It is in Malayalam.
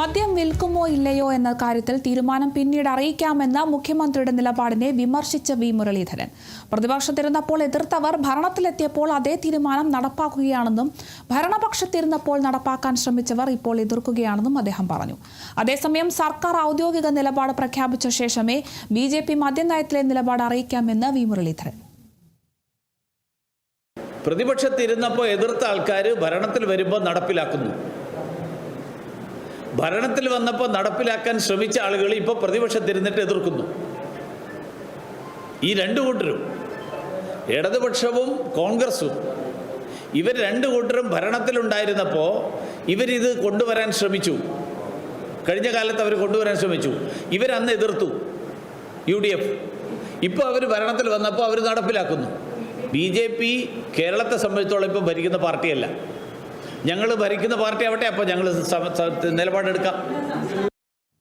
മദ്യം വിൽക്കുമോ ഇല്ലയോ എന്ന കാര്യത്തിൽ തീരുമാനം പിന്നീട് അറിയിക്കാമെന്ന മുഖ്യമന്ത്രിയുടെ നിലപാടിനെ വിമർശിച്ച വി മുരളീധരൻ. പ്രതിപക്ഷത്തിരുന്നപ്പോൾ എതിർത്തവർ ഭരണത്തിലെത്തിയപ്പോൾ അതേ തീരുമാനം നടപ്പാക്കുകയാണെന്നും ഭരണപക്ഷത്തിരുന്നപ്പോൾ നടപ്പാക്കാൻ ശ്രമിച്ചവർ ഇപ്പോൾ എതിർക്കുകയാണെന്നും അദ്ദേഹം പറഞ്ഞു. അതേസമയം സർക്കാർ ഔദ്യോഗിക നിലപാട് പ്രഖ്യാപിച്ച ശേഷമേ ബി.ജെ.പി. മദ്യനയത്തിലെ നിലപാട് അറിയിക്കാമെന്ന് വി മുരളീധരൻ. പ്രതിപക്ഷത്തിരുന്നപ്പോൾ എതിർത്ത ആൾക്കാർ ഭരണത്തിൽ വരുമ്പോൾ നടപ്പിലാക്കുന്നു. ഭരണത്തിൽ വന്നപ്പോൾ നടപ്പിലാക്കാൻ ശ്രമിച്ച ആളുകൾ ഇപ്പോൾ പ്രതിപക്ഷത്തിരുന്നിട്ട് എതിർക്കുന്നു. ഈ രണ്ടു കൂട്ടരും, ഇടതുപക്ഷവും കോൺഗ്രസും, ഇവർ രണ്ടു കൂട്ടരും ഭരണത്തിലുണ്ടായിരുന്നപ്പോൾ ഇവരിത് കൊണ്ടുവരാൻ ശ്രമിച്ചു. കഴിഞ്ഞ കാലത്ത് അവർ കൊണ്ടുവരാൻ ശ്രമിച്ചു. ഇവരന്ന് എതിർത്തു, UDF. ഇപ്പോൾ അവർ ഭരണത്തിൽ വന്നപ്പോൾ അവർ നടപ്പിലാക്കുന്നു. ബി.ജെ.പി. കേരളത്തെ സംബന്ധിച്ചോളം ഇപ്പോൾ ഭരിക്കുന്ന പാർട്ടിയല്ല. ഞങ്ങൾ ഭരിക്കുന്ന പാർട്ടി ആവട്ടെ, അപ്പോൾ ഞങ്ങൾ നിലപാടെടുക്കാം.